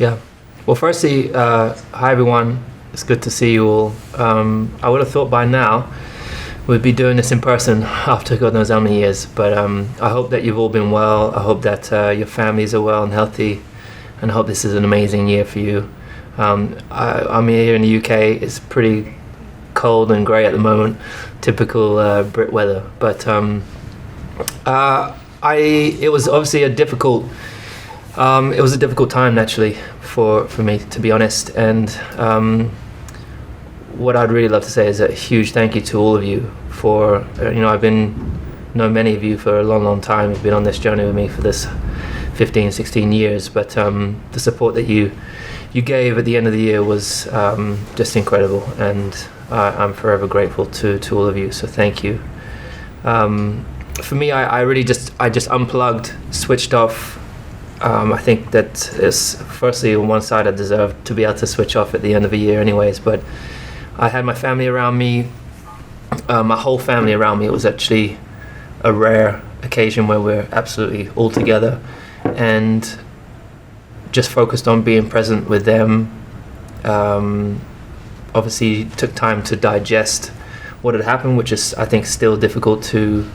Yeah. Well, firstly, hi everyone. It's good to see you all. I would have thought by now we'd be doing this in person after God knows how many years. But I hope that you've all been well. I hope that your families are well and healthy, and I hope this is an amazing year for you. I'm here in the UK. It's pretty cold and grey at the moment, typical Brit weather. But it was obviously a difficult. It was a difficult time naturally for me, to be honest, and what I'd really love to say is a huge thank you to all of you for I've know many of you for a long time. You've been on this journey with me for this 16 years, but the support that you gave at the end of the year was just incredible, and I'm forever grateful to all of you, so thank you. For me, I just unplugged, switched off. I think that is, firstly, on one side, I deserve to be able to switch off at the end of a year anyways, but I had my family around me, my whole family around me. It was actually a rare occasion where we're absolutely all together, and just focused on being present with them. Obviously took time to digest what had happened, which is, I think, still difficult to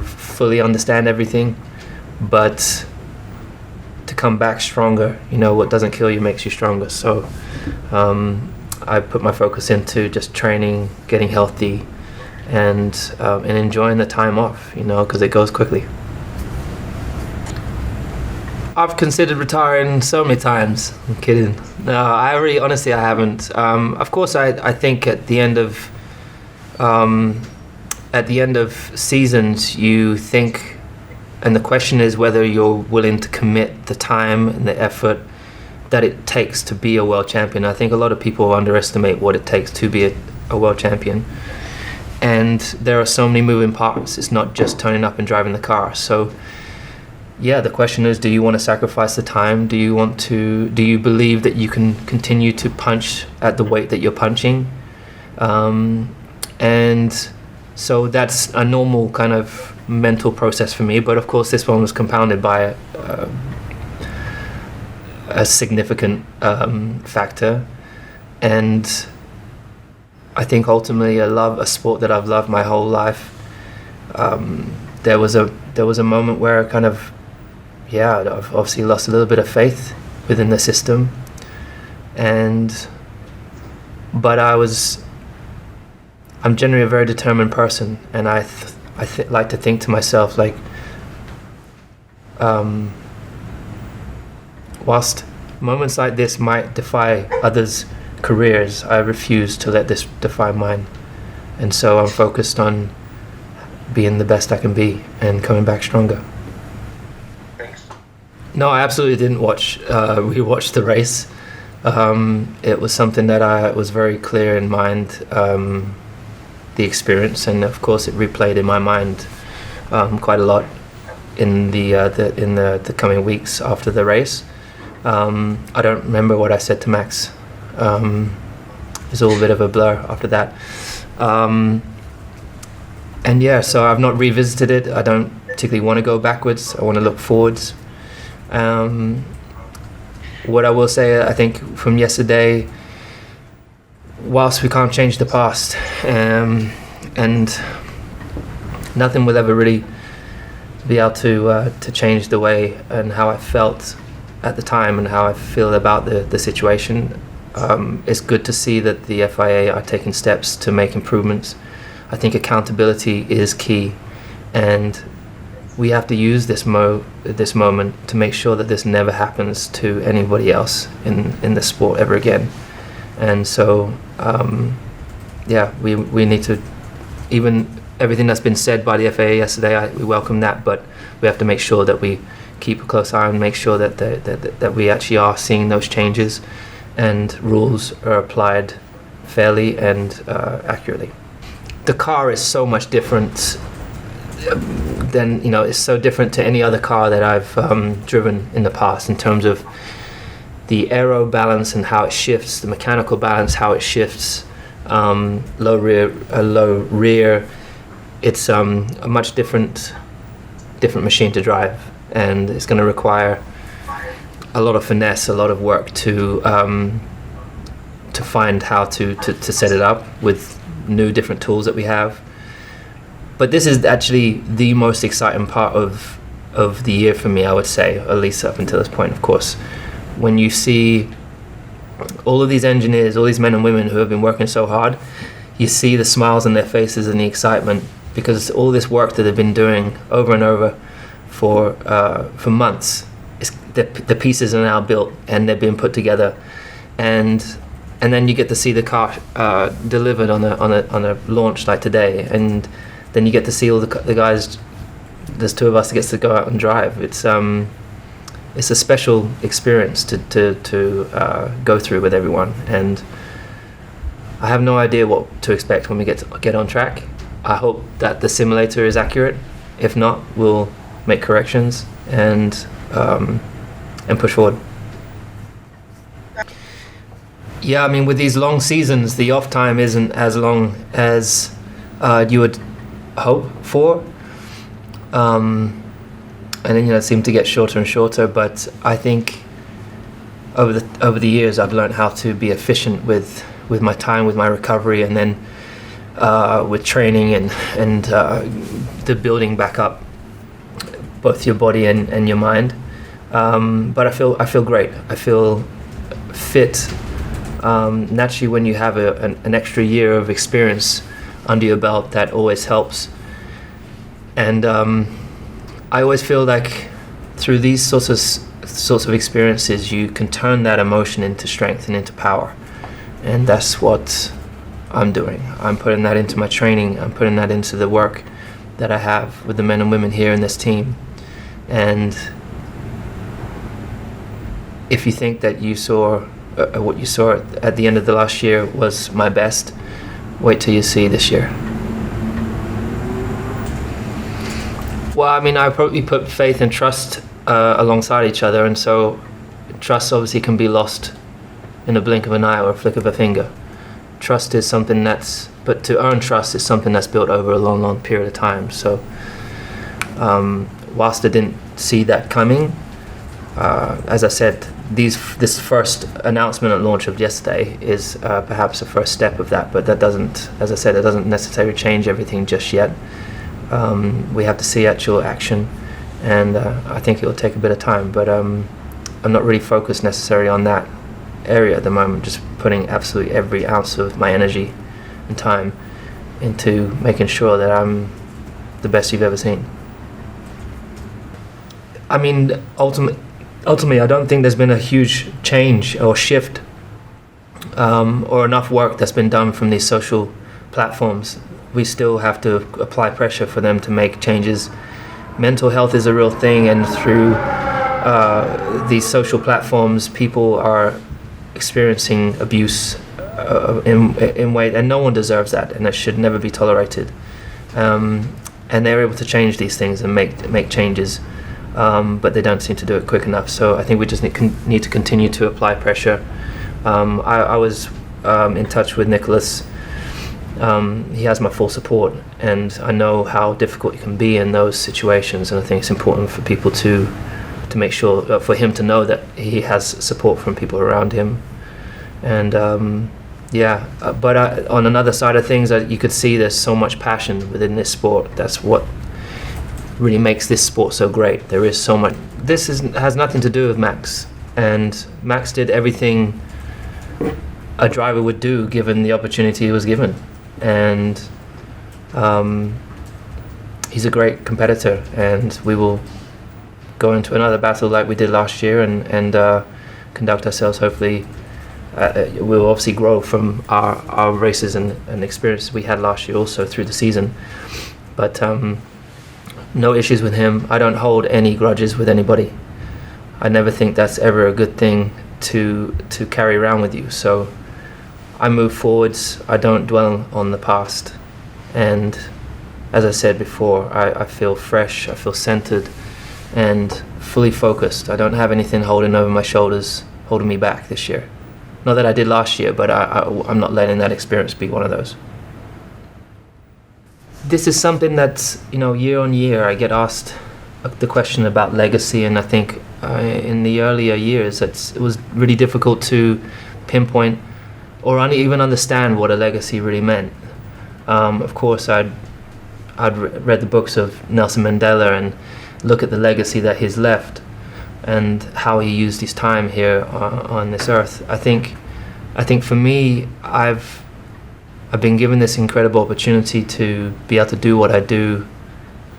fully understand everything, but to come back stronger. What doesn't kill you makes you stronger. So I put my focus into just training, getting healthy, and enjoying the time off, because it goes quickly. I've considered retiring so many times. I'm kidding. No, honestly, I haven't. Of course, I think at the end of seasons, you think, and the question is whether you're willing to commit the time and the effort that it takes to be a world champion. I think a lot of people underestimate what it takes to be a world champion. And there are so many moving parts. It's not just turning up and driving the car. So, yeah, the question is, do you want to sacrifice the time? Do you believe that you can continue to punch at the weight that you're punching? And so that's a normal kind of mental process for me, but of course this one was compounded by a significant factor, and I think ultimately a sport that I've loved my whole life. There was a moment where I I've obviously lost a little bit of faith within the system, but I'm generally a very determined person, and I like to think to myself, like, whilst moments like this might defy others' careers, I refuse to let this define mine. And so I'm focused on being the best I can be and coming back stronger. Thanks. No, I absolutely didn't rewatch the race. It was something that I was very clear in mind, the experience, and of course it replayed in my mind quite a lot in the coming weeks after the race. I don't remember what I said to Max. It was all a bit of a blur after that. And yeah, so I've not revisited it. I don't particularly want to go backwards. I want to look forwards. What I will say, I think, from yesterday, whilst we can't change the past, and nothing will ever really be able to change the way and how I felt at the time and how I feel about the situation, it's good to see that the FIA are taking steps to make improvements. I think accountability is key, and we have to use this moment to make sure that this never happens to anybody else in the sport ever again. And so, we need to, even everything that's been said by the FAA yesterday, we welcome that, but we have to make sure that we keep a close eye and make sure that we actually are seeing those changes and rules are applied fairly and accurately. The car is so much different than, it's so different to any other car that I've driven in the past in terms of the aero balance and how it shifts, the mechanical balance, how it shifts, low rear. It's a much different machine to drive, and it's going to require a lot of finesse, a lot of work to find how to set it up with new different tools that we have. But this is actually the most exciting part of the year for me, I would say, at least up until this point, of course. When you see all of these engineers, all these men and women who have been working so hard, you see the smiles on their faces and the excitement, because all this work that they've been doing over and over for months, the pieces are now built and they're being put together, and then you get to see the car delivered on a launch like today, and then you get to see all the guys. There's two of us that gets to go out and drive. It's a special experience to go through with everyone, and I have no idea what to expect when we get on track. I hope that the simulator is accurate. If not, we'll make corrections and push forward. Yeah, I mean, with these long seasons, the off time isn't as long as you would hope for. And then, it seemed to get shorter and shorter. But I think over the years, I've learned how to be efficient with my time, with my recovery, and then with training and the building back up both your body and your mind. But I feel great. I feel fit. Naturally, when you have an extra year of experience under your belt, that always helps. And I always feel like through these sorts of experiences, you can turn that emotion into strength and into power. And that's what I'm doing. I'm putting that into my training. I'm putting that into the work that I have with the men and women here in this team. And if you think that you saw what you saw at the end of the last year was my best, wait till you see this year. Well, I mean, I probably put faith and trust alongside each other, and so trust obviously can be lost in a blink of an eye or a flick of a finger. Trust is something but to earn trust is something that's built over a long, long period of time. So whilst I didn't see that coming, as I said, this first announcement and launch of yesterday is perhaps a first step of that, but that doesn't, as I said, it doesn't necessarily change everything just yet. We have to see actual action, and I think it will take a bit of time, but I'm not really focused necessarily on that area at the moment, just putting absolutely every ounce of my energy and time into making sure that I'm the best you've ever seen. I mean, ultimately, I don't think there's been a huge change or shift or enough work that's been done from these social platforms. We still have to apply pressure for them to make changes. Mental health is a real thing, and through these social platforms, people are experiencing abuse in ways, and no one deserves that, and it should never be tolerated. And they're able to change these things and make changes, but they don't seem to do it quick enough. So I think we just need to continue to apply pressure. I was in touch with Nicholas. He has my full support, and I know how difficult it can be in those situations, and I think it's important for people to make sure, for him to know that he has support from people around him. And but on another side of things, you could see there's so much passion within this sport. That's what really makes this sport so great. There is so much. This has nothing to do with Max, and Max did everything a driver would do given the opportunity he was given. And he's a great competitor, and we will go into another battle like we did last year and conduct ourselves. Hopefully we'll obviously grow from our races and experiences we had last year also through the season, but no issues with him. I don't hold any grudges with anybody. I never think that's ever a good thing to carry around with you. So I move forwards. I don't dwell on the past. And as I said before, I feel fresh, I feel centered and fully focused. I don't have anything holding over my shoulders, holding me back this year. Not that I did last year, but I'm not letting that experience be one of those. This is something that's, year on year I get asked the question about legacy, and I think in the earlier years. It was really difficult to pinpoint or even understand what a legacy really meant. Of course, I'd read the books of Nelson Mandela and look at the legacy that he's left and how he used his time here on this earth. I think for me, I've been given this incredible opportunity to be able to do what I do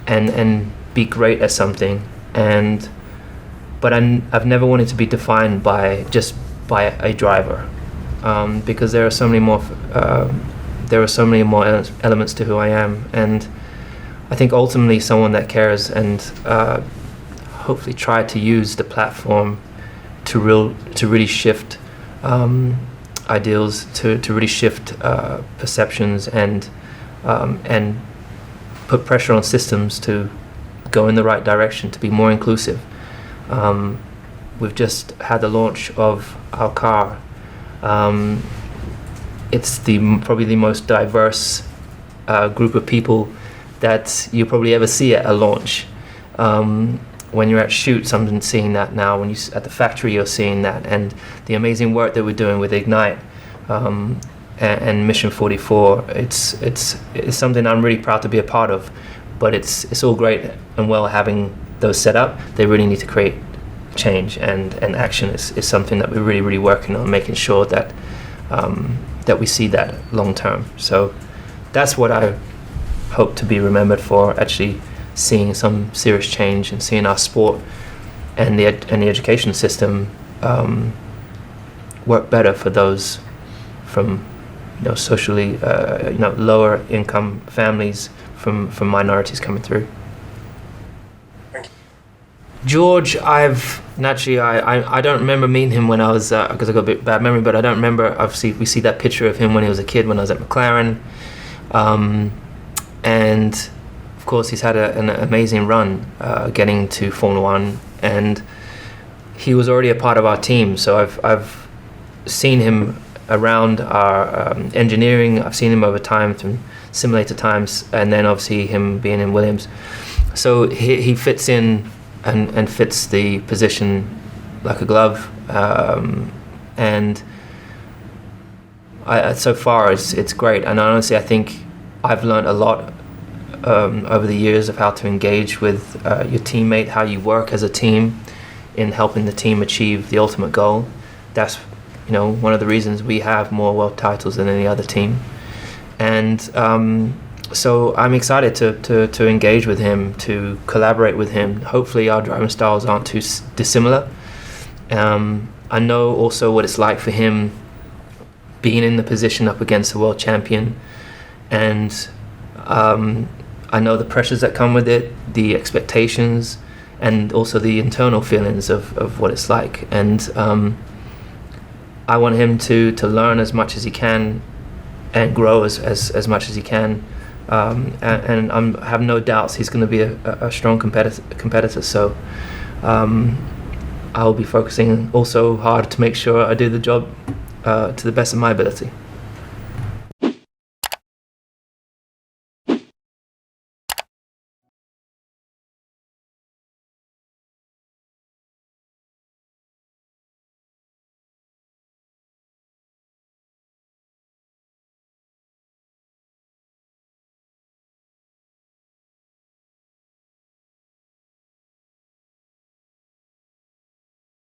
and be great at something, but I've never wanted to be defined by a driver, because there are so many more elements to who I am, and I think ultimately someone that cares and hopefully try to use the platform to really shift ideals, to really shift perceptions, and put pressure on systems to go in the right direction, to be more inclusive. We've just had the launch of our car. It's probably the most diverse group of people that you probably ever see at a launch. When you're at shoots, I'm seeing that now. When at the factory, you're seeing that, and the amazing work that we're doing with Ignite and Mission 44. It's something I'm really proud to be a part of. But it's all great and well having those set up. They really need to create change, and action is something that we're really, really working on, making sure that that we see that long term. So that's what I hope to be remembered for, actually seeing some serious change and seeing our sport and the education system work better for those from socially lower income families, from minorities coming through. Thank you. George, I don't remember meeting him when I was, because I got a bit bad memory, but I don't remember. Obviously, we see that picture of him when he was a kid, when I was at McLaren, and of course he's had an amazing run getting to Formula One, and he was already a part of our team. So I've seen him around our engineering. I've seen him over time through simulator times, and then obviously him being in Williams. So he fits in and fits the position like a glove, and so far it's great. And honestly, I think I've learned a lot over the years of how to engage with your teammate, how you work as a team in helping the team achieve the ultimate goal. That's one of the reasons we have more world titles than any other team. And so I'm excited to engage with him, to collaborate with him. Hopefully our driving styles aren't too dissimilar. I know also what it's like for him being in the position up against the world champion, and I know the pressures that come with it, the expectations, and also the internal feelings of what it's like. And I want him to learn as much as he can and grow as much as he can, and I have no doubts he's going to be a strong competitor. So I'll be focusing also hard to make sure I do the job to the best of my ability.